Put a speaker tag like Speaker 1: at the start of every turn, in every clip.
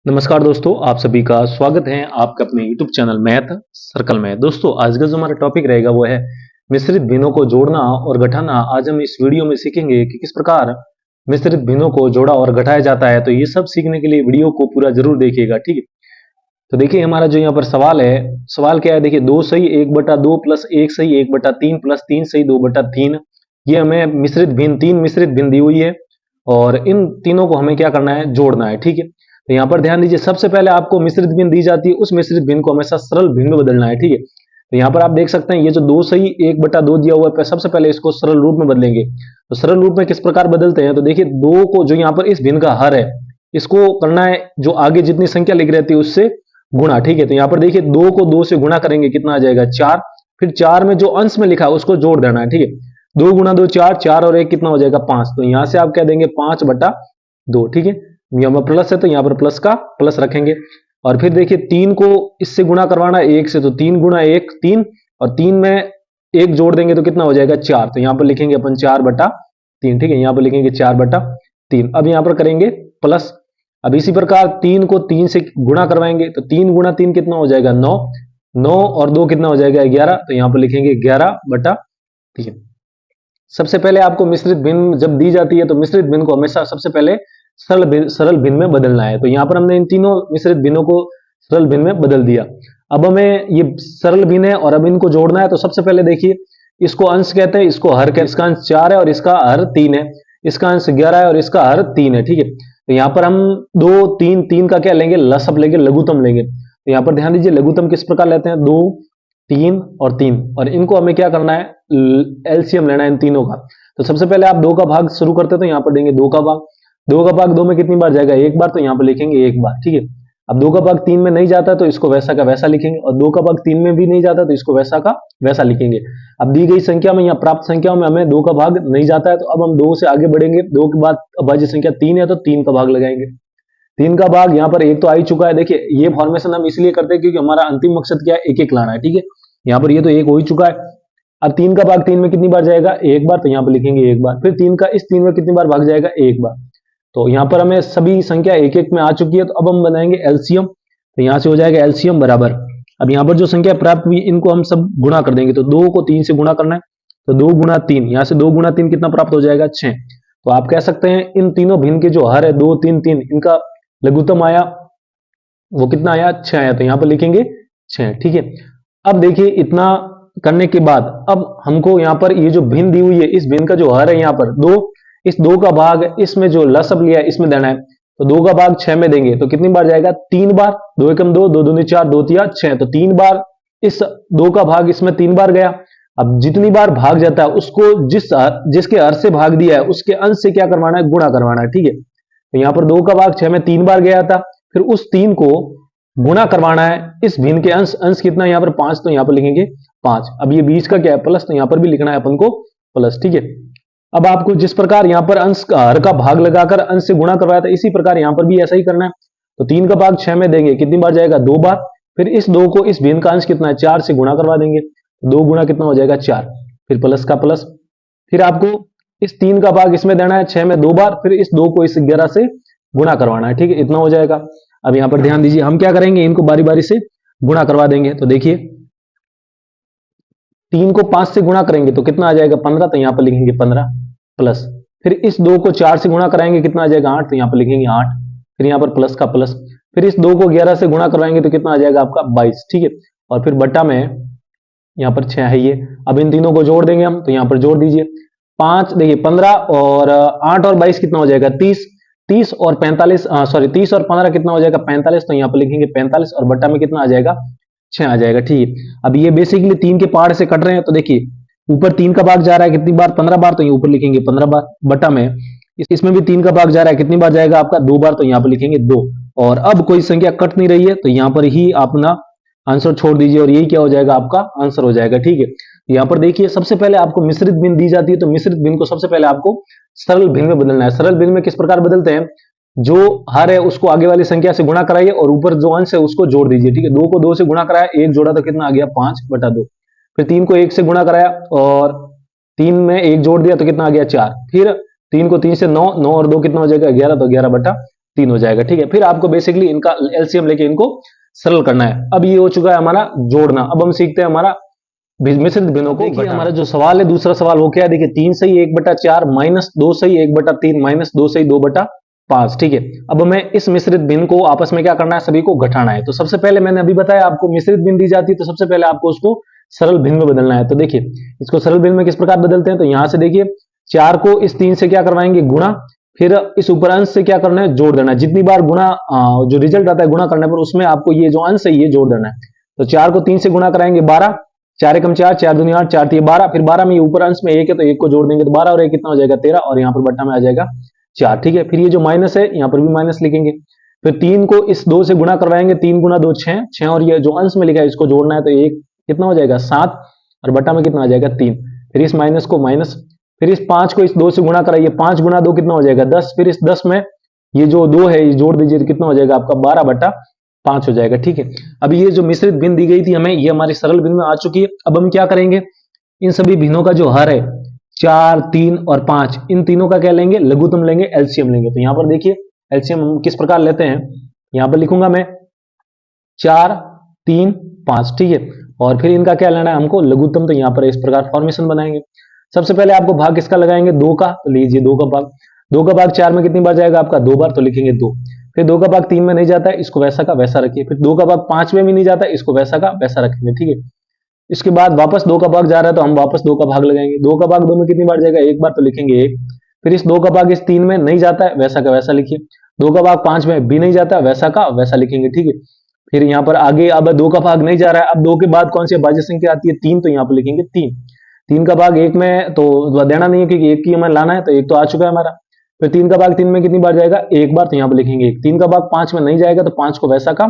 Speaker 1: नमस्कार दोस्तों, आप सभी का स्वागत है आपके अपने YouTube चैनल मैथ सर्कल में। दोस्तों, आज का जो हमारा टॉपिक रहेगा वो है मिश्रित भिन्नों को जोड़ना और घटाना। आज हम इस वीडियो में सीखेंगे कि किस प्रकार मिश्रित भिन्नों को जोड़ा और घटाया जाता है। तो ये सब सीखने के लिए वीडियो को पूरा जरूर देखिएगा, ठीक है। तो देखिए, हमारा जो यहाँ पर सवाल है, सवाल क्या है, देखिए 2 सही 1/2 प्लस 1 सही 1/3 प्लस 3 सही 2/3। ये हमें मिश्रित भिन्न, 3 मिश्रित भिन्न दी हुई है और इन तीनों को हमें क्या करना है, जोड़ना है, ठीक है। तो यहाँ पर ध्यान दीजिए, सबसे पहले आपको मिश्रित भिन्न दी जाती है, उस मिश्रित भिन्न को हमेशा सरल भिन्न में बदलना है, ठीक है। तो यहाँ पर आप देख सकते हैं, ये जो 2 सही 1/2 दिया हुआ है, सबसे पहले इसको सरल रूप में बदलेंगे। तो सरल रूप में किस प्रकार बदलते हैं, तो देखिए 2 को जो यहाँ पर इस भिन्न का हर है, इसको करना है जो आगे जितनी संख्या लिख रहती है उससे गुणा, ठीक है। तो यहाँ पर देखिए 2 को 2 से गुणा करेंगे, कितना आ जाएगा 4। फिर 4 में जो अंश में लिखा है उसको जोड़ देना है, ठीक है। 2 गुणा 2 4, 4 और 1 कितना हो जाएगा 5। तो यहां से आप कह देंगे 5/2, ठीक है। यहाँ पर प्लस है तो यहाँ पर प्लस का प्लस रखेंगे। और फिर देखिए 3 को इससे गुणा करवाना है 1 से, तो 3 गुणा 1 3, और 3 में 1 जोड़ देंगे तो कितना हो जाएगा 4। तो यहाँ पर लिखेंगे अपन 4/3, ठीक है। यहाँ पर लिखेंगे 4/3। अब यहाँ पर करेंगे प्लस। अब इसी प्रकार 3 को 3 से गुणा करवाएंगे, तो 3 गुणा 3 कितना हो जाएगा 9, 9 और 2 कितना हो जाएगा 11। तो यहाँ पर लिखेंगे 11/3। सबसे पहले आपको मिश्रित भिन्न जब दी जाती है तो मिश्रित भिन्न को हमेशा सबसे पहले सरल भिन्न में बदलना है। तो यहाँ पर हमने इन तीनों मिश्रित भिन्नों को सरल भिन्न में बदल दिया। अब हमें ये सरल भिन्न है और अब इनको जोड़ना है। तो सबसे पहले देखिए, इसको अंश कहते हैं, इसको हर कहते हैं। इसका अंश 4 है और इसका हर 3 है, इसका अंश 11 है और इसका हर 3 है, ठीक है। तो यहाँ पर हम 2 3 3 का क्या लेंगे, लसअप लेंगे, लघुत्तम लेंगे। तो यहाँ पर ध्यान दीजिए, लघुत्तम किस प्रकार लेते हैं, 2 3 और 3, और इनको हमें क्या करना है, एलसीएम लेना है इन तीनों का। तो सबसे पहले आप 2 का भाग शुरू करते हैं, तो यहाँ पर देंगे 2 का भाग। 2 का भाग 2 में कितनी बार जाएगा, एक बार, तो यहाँ पर लिखेंगे एक बार, ठीक है। अब 2 का भाग 3 में नहीं जाता तो इसको वैसा का वैसा लिखेंगे, और 2 का भाग 3 में भी नहीं जाता तो इसको वैसा का वैसा लिखेंगे। अब दी गई संख्या में या प्राप्त संख्याओं में हमें 2 का भाग नहीं जाता है, तो अब हम 2 से आगे बढ़ेंगे। 2 के बाद अभाज्य संख्या 3 है तो 3 का भाग लगाएंगे। 3 का भाग यहाँ पर एक तो आ ही चुका है। देखिए, ये फॉर्मेशन हम इसलिए करते हैं क्योंकि हमारा अंतिम मकसद क्या है, एक एक लाना है, ठीक है। यहाँ पर ये तो एक हो ही चुका है। अब 3 का भाग 3 में कितनी बार जाएगा, एक बार, तो यहाँ पर लिखेंगे एक बार। फिर 3 का इस 3 में कितनी बार भाग जाएगा, एक बार। तो यहाँ पर हमें सभी संख्या एक एक में आ चुकी है, तो अब हम बनाएंगे एलसीएम। तो यहाँ से हो जाएगा एलसीएम बराबर, अब यहाँ पर जो संख्या प्राप्त हुई इनको हम सब गुणा कर देंगे। तो 2 को 3 से गुणा करना है, तो 2 गुणा 3, यहाँ से 2 गुणा 3 कितना प्राप्त हो जाएगा 6। तो आप कह सकते हैं इन तीनों भिन्न के जो हर है 2 3 3, इनका लघुत्तम आया, वो कितना आया 6 आया। तो यहाँ पर लिखेंगे 6, ठीक है। अब देखिए, इतना करने के बाद अब हमको यहाँ पर ये जो भिन्न दी हुई है, इस भिन्न का जो हर है यहाँ पर 2, इस 2 का भाग इसमें जो लसअप लिया है इसमें देना है। तो 2 का भाग 6 में देंगे तो कितनी बार जाएगा, 3 बार। 2 एकम 2, 2 दूनी 4, 2 तिया 6, तो 3 बार इस 2 का भाग इसमें 3 बार गया। अब जितनी बार भाग जाता है उसको जिसके हर से भाग दिया है उसके अंश से क्या करवाना है, गुणा करवाना है, ठीक है। तो यहाँ पर 2 का भाग 6 में 3 बार गया था, फिर उस 3 को गुणा करवाना है इस भिन्न के अंश। अंश कितना यहाँ पर 5, तो यहाँ पर लिखेंगे 5। अब ये बीच का क्या है, प्लस, तो यहाँ पर भी लिखना है अपन को प्लस, ठीक है। अब आपको जिस प्रकार यहाँ पर अंश हर का भाग लगाकर अंश से गुणा करवाया था, इसी प्रकार यहाँ पर भी ऐसा ही करना है। तो 3 का भाग 6 में देंगे, कितनी बार जाएगा, 2 बार। फिर इस 2 को इस भिन्न का अंश कितना है 4 से गुणा करवा देंगे, 2 गुणा कितना हो जाएगा 4, फिर प्लस का प्लस। फिर आपको इस 3 का भाग इसमें देना है 6 में 2 बार, फिर इस 2 को इस 11 से गुणा करवाना है, ठीक है, इतना हो जाएगा। अब यहाँ पर ध्यान दीजिए, हम क्या करेंगे, इनको बारी बारी से गुणा करवा देंगे। तो देखिए 3 को 5 से गुणा करेंगे तो कितना आ जाएगा 15, तो यहाँ पर लिखेंगे 15 प्लस। फिर इस 2 को 4 से गुणा कराएंगे, कितना आ जाएगा 8, तो यहाँ पर लिखेंगे 8, फिर यहाँ पर प्लस का प्लस। फिर इस 2 को 11 से गुणा करवाएंगे तो कितना आ जाएगा आपका 22, ठीक है। और फिर बट्टा में यहाँ पर 6 है ये। अब इन तीनों को जोड़ देंगे हम, तो यहाँ पर जोड़ दीजिए 5, देखिए 15 और 8 और 22 कितना हो जाएगा 30, 30 और 45, सॉरी 30 और 15 कितना हो जाएगा 45, तो यहाँ पर लिखेंगे 45 और बट्टा में कितना आ जाएगा 6 आ जाएगा, ठीक है। अब ये बेसिकली 3 के पहाड़ से कट रहे हैं, तो देखिए ऊपर 3 का भाग जा रहा है कितनी बार, 15 बार, तो ये ऊपर लिखेंगे 15 बार। बट्टा में इसमें भी 3 का भाग जा रहा है, कितनी बार जाएगा आपका 2 बार, तो यहाँ पर लिखेंगे 2। और अब कोई संख्या कट नहीं रही है तो यहाँ पर ही अपना आंसर छोड़ दीजिए और यही क्या हो जाएगा, आपका आंसर हो जाएगा, ठीक है। यहाँ पर देखिए, सबसे पहले आपको मिश्रित भिन्न दी जाती है, तो मिश्रित भिन्न को सबसे पहले आपको सरल भिन्न में बदलना है। सरल भिन्न में किस प्रकार बदलते हैं, जो हर है उसको आगे वाली संख्या से गुणा कराइए और ऊपर जो अंश है उसको जोड़ दीजिए, ठीक है। 2 को 2 से गुणा कराया, 1 जोड़ा तो कितना आ गया 5/2। फिर 3 को 1 से गुणा कराया और 3 में 1 जोड़ दिया तो कितना आ गया 4। फिर 3 को 3 से 9, 9 और 2 कितना हो जाएगा 11, तो 11/3। 3 हो जाएगा। ठीक है, फिर आपको बेसिकली इनका एलसीएम लेके इनको सरल करना है। अब ये हो चुका है हमारा जोड़ना। अब हम सीखते हैं हमारा मिश्रित भिन्नों को। देखिए हमारा जो सवाल है, दूसरा सवाल वो क्या है, देखिए 3 सही 1/4 माइनस 2 सही 1/3 माइनस 2 सही 2/5। ठीक है, अब हमें इस मिश्रित भिन्न को आपस में क्या करना है, सभी को घटाना है। तो सबसे पहले मैंने अभी बताया आपको, मिश्रित भिन्न दी जाती है तो सबसे पहले आपको उसको सरल भिन्न में बदलना है। तो देखिए इसको सरल भिन्न में किस प्रकार बदलते हैं, तो यहां से देखिए 4 को इस 3 से क्या करवाएंगे, गुणा, फिर इस ऊपर अंश से क्या करना है, जोड़ देना है। जितनी बार गुणा जो रिजल्ट आता है गुणा करने पर, उसमें आपको ये जो अंश है ये जोड़ देना है। तो 4 को 3 से गुणा कराएंगे 12, 4 एकम 4, 4 दूनी 8, 4 3 12, फिर 12 में ऊपर अंश में 1 है तो 1 को जोड़ देंगे तो 12 और 1 कितना हो जाएगा 13, और यहाँ पर बट्टा में आ जाएगा 4। ठीक है, फिर ये जो माइनस है यहाँ पर भी माइनस लिखेंगे। फिर 3 को इस 2 से गुणा करवाएंगे, 3 गुना 2 6, 6 और ये जो अंश में लिखा है इसको जोड़ना है तो 1 कितना हो जाएगा 7, और बट्टा में कितना आ जाएगा 3। फिर इस माइनस को माइनस, फिर इस 5 को इस 2 से गुणा कराइए, 5 गुना 2 कितना हो जाएगा 10, फिर इस 10 में ये जो 2 है ये जोड़ दीजिए तो कितना हो जाएगा आपका 12/5 हो जाएगा। ठीक है, अब ये जो मिश्रित भिन्न दी गई थी हमें, ये हमारी सरल भिन्न में आ चुकी है। अब हम क्या करेंगे, इन सभी भिन्नों का जो हर है 4, 3 और 5, इन तीनों का क्या लेंगे, लघुत्तम लेंगे, एलसीएम लेंगे। तो यहां पर देखिए एलसीएम हम किस प्रकार लेते हैं, यहां पर लिखूंगा मैं 4, 3, 5। ठीक है, और फिर इनका क्या लेना है हमको, लघुत्तम। तो यहां पर इस प्रकार फॉर्मेशन बनाएंगे। सबसे पहले आपको भाग किसका लगाएंगे, 2 का, तो लीजिए 2 का भाग। 2 का भाग 4 में कितनी बार जाएगा आपका, 2 बार, तो लिखेंगे 2। फिर 2 का भाग 3 में नहीं जाता है, इसको वैसा का वैसा रखिए। फिर 2 का भाग 5 में भी नहीं जाता है, इसको वैसा का वैसा रखेंगे। ठीक है, इसके बाद वापस 2 का भाग जा रहा है तो हम वापस 2 का भाग लगाएंगे। 2 का भाग 2 में कितनी बार जाएगा, 1 बार, तो लिखेंगे 1। फिर इस 2 का भाग इस 3 में नहीं जाता है, वैसा का वैसा लिखिए। 2 का भाग 5 में भी नहीं जाता, वैसा का वैसा लिखेंगे। ठीक है, फिर यहाँ पर आगे अब 2 का भाग नहीं जा रहा है, अब 2 के बाद कौन सी अभाज्य संख्या आती है, 3, तो यहाँ पर लिखेंगे 3। 3 का भाग 1 में तो देना नहीं है क्योंकि 1 की हमें लाना है, तो 1 तो आ चुका है हमारा। फिर 3 का भाग 3 में कितनी बार जाएगा, 1 बार, तो यहाँ पर लिखेंगे 1। 3 का भाग 5 में नहीं जाएगा तो 5 को वैसा का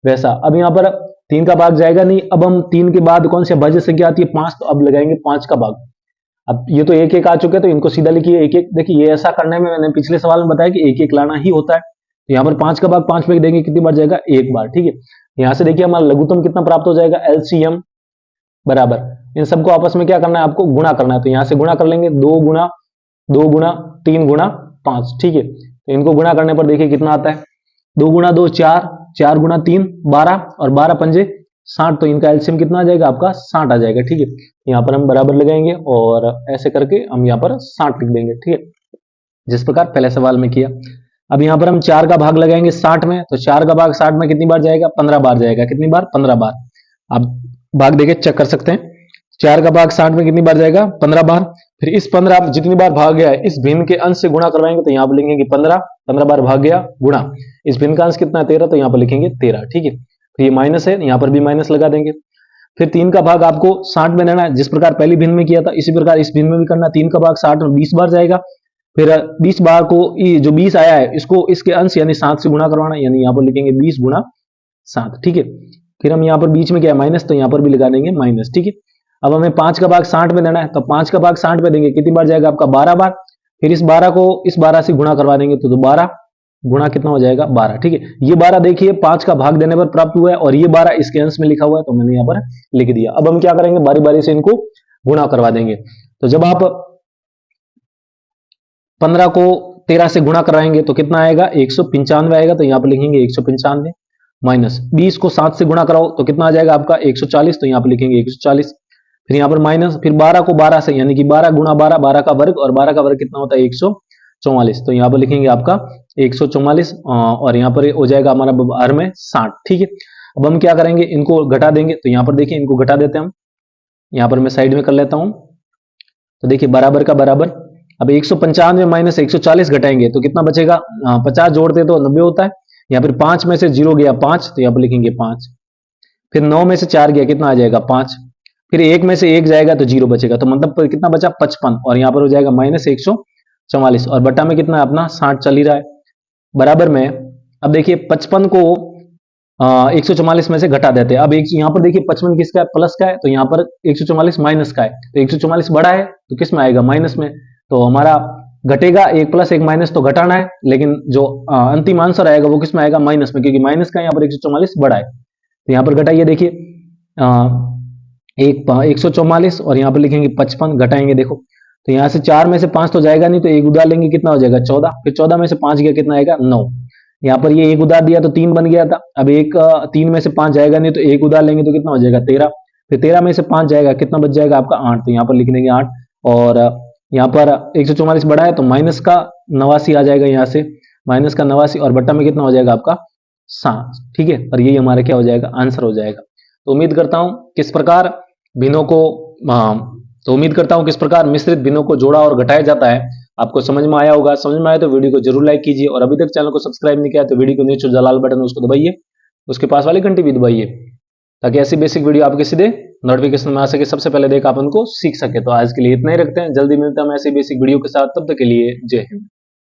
Speaker 1: वैसा। अब यहाँ पर 3 का भाग जाएगा नहीं, अब हम 3 के बाद कौन सी अभाज्य संख्या आती है, 5, तो अब लगाएंगे 5 का भाग। अब ये तो 1 1 आ चुके हैं तो इनको सीधा लिखिए 1 1। देखिए ये ऐसा करने में मैंने पिछले सवाल में बताया कि 1 1 लाना ही होता है। तो यहाँ पर 5 का भाग 5 में देंगे, कितनी बार जाएगा, 1 बार। ठीक है, यहां से देखिए हमारा लघुत्तम कितना प्राप्त हो जाएगा, एलसीएम बराबर, इन सबको आपस में क्या करना है, आपको गुणा करना है। तो यहां से गुणा कर लेंगे, 2 गुना 2 गुना 3 गुना 5। ठीक है, तो इनको गुणा करने पर देखिए कितना आता है, 2 गुना 2 4, 4 गुना 3 12, और 12 पंजे 60, तो इनका एलसीएम कितना आ जाएगा आपका 60 आ जाएगा। ठीक है, यहाँ पर हम बराबर लगाएंगे और ऐसे करके हम यहाँ पर 60 लिख देंगे। ठीक है, जिस प्रकार पहले सवाल में किया। अब यहाँ पर हम 4 का भाग लगाएंगे 60 में, तो 4 का भाग 60 में कितनी बार जाएगा, 15 बार जाएगा। कितनी बार, 15 बार। आप भाग देके चेक कर सकते हैं, 4 का भाग 60 में कितनी बार जाएगा, 15 बार। फिर इस 15 जितनी बार भाग गया है इस भिन्न के अंश से गुणा करवाएंगे, तो यहाँ पर लिखेंगे 15 बार भाग गया, गुणा इस भिन्न का अंश कितना है 13, तो यहाँ पर लिखेंगे 13। ठीक है, तो ये माइनस है, यहाँ पर भी माइनस लगा देंगे। फिर 3 का भाग आपको 60 में लेना है, जिस प्रकार पहली भिन्न में किया था इसी प्रकार इस भिन्न में भी करना। 3 का भाग 60 में 20 बार जाएगा। फिर 20 बार को जो 20 आया है इसको इसके अंश यानी 7 से गुणा करवाना, यानी यहाँ पर लिखेंगे 20 गुणा 7। ठीक है, फिर हम यहाँ पर बीच में क्या है माइनस, तो यहाँ पर भी लगा देंगे माइनस। ठीक है, अब हमें 5 का भाग 60 में देना है, तो 5 का भाग 60 में देंगे, कितनी बार जाएगा आपका 12 बार। फिर इस 12 को इस 12 से गुणा करवा देंगे, तो 12 गुणा कितना हो जाएगा 12। ठीक है, ये 12 देखिए 5 का भाग देने पर प्राप्त हुआ है और ये 12 इसके अंश में लिखा हुआ है, तो मैंने यहाँ पर लिख दिया। अब हम क्या करेंगे, बारी बारी से इनको गुणा करवा देंगे। तो जब आप 15 को 13 से गुणा कराएंगे तो कितना आएगा, 195 आएगा, तो यहाँ पर लिखेंगे 195 माइनस 20 को 7 से गुणा कराओ तो कितना आ जाएगा आपका 140, तो यहाँ पर लिखेंगे 140। फिर यहाँ पर माइनस, फिर 12 को 12 से यानी कि 12 गुणा 12, 12 का वर्ग, और 12 का वर्ग कितना होता है 144, तो यहाँ पर लिखेंगे आपका 144, और यहाँ पर हो जाएगा हमारा हर में 60। ठीक है, अब हम क्या करेंगे, इनको घटा देंगे। तो यहाँ पर देखिए इनको घटा देते हैं हम, यहाँ पर मैं साइड में कर लेता हूं। तो देखिए बराबर का बराबर, अब 195 में माइनस 140 घटाएंगे तो कितना बचेगा, 50 जोड़ते तो 90 होता है। यहाँ पर 5 में से 0 गया 5, तो यहाँ पर लिखेंगे 5। फिर 9 में से 4 गया, कितना आ जाएगा 5। फिर 1 में से 1 जाएगा तो 0 बचेगा, तो मतलब कितना बचा 55, और यहाँ पर हो जाएगा माइनस 144, और बटा में कितना है अपना 60 चल ही रहा है। बराबर में अब देखिए 55 को 144 में से घटा देते हैं। अब एक यहाँ पर देखिए 55 किसका है, प्लस का है, तो यहाँ पर 144 माइनस का है, तो 144 बड़ा है तो किस में आएगा, माइनस में। तो हमारा घटेगा 1 प्लस 1 माइनस, तो घटाना है, लेकिन जो अंतिम आंसर आएगा वो किस में आएगा, माइनस में, क्योंकि माइनस का यहाँ पर 144 बड़ा है। तो यहाँ पर घटाइए, देखिए 144 और यहाँ पर लिखेंगे 55, घटाएंगे देखो, तो यहाँ से 4 में से 5 तो जाएगा नहीं, तो एक उधार लेंगे, कितना हो जाएगा 14। फिर 14 में से 5 गया, कितना आएगा 9। यहाँ पर ये एक उधार दिया तो 3 बन गया था। अब एक 3 में से 5 जाएगा नहीं, तो एक उधार लेंगे तो कितना हो जाएगा 13। फिर 13 में से 5 जाएगा, कितना बच जाएगा आपका 8। तो यहाँ पर लिख देंगे 8। और यहाँ पर 144 बढ़ा है तो माइनस का 89 आ जाएगा, यहाँ से माइनस का 89 और बट्टा में कितना हो जाएगा आपका 7। ठीक है, और यही हमारा क्या हो जाएगा, आंसर हो जाएगा। तो उम्मीद करता हूं किस प्रकार भिन्नों को किस प्रकार मिश्रित भिन्नों को जोड़ा और घटाया जाता है आपको समझ में आया होगा। समझ में आया तो वीडियो को जरूर लाइक कीजिए, और अभी तक चैनल को सब्सक्राइब नहीं किया तो वीडियो के नीचे जो लाल बटन है उसको दबाइए, उसके पास वाली घंटी भी दबाइए, ताकि ऐसी बेसिक वीडियो आपके सीधे नोटिफिकेशन में आ सके, सबसे पहले देख आप उनको सीख सके। तो आज के लिए इतना ही रखते हैं, जल्दी मिलते हैं हम ऐसी बेसिक वीडियो के साथ, तब तक के लिए जय हिंद।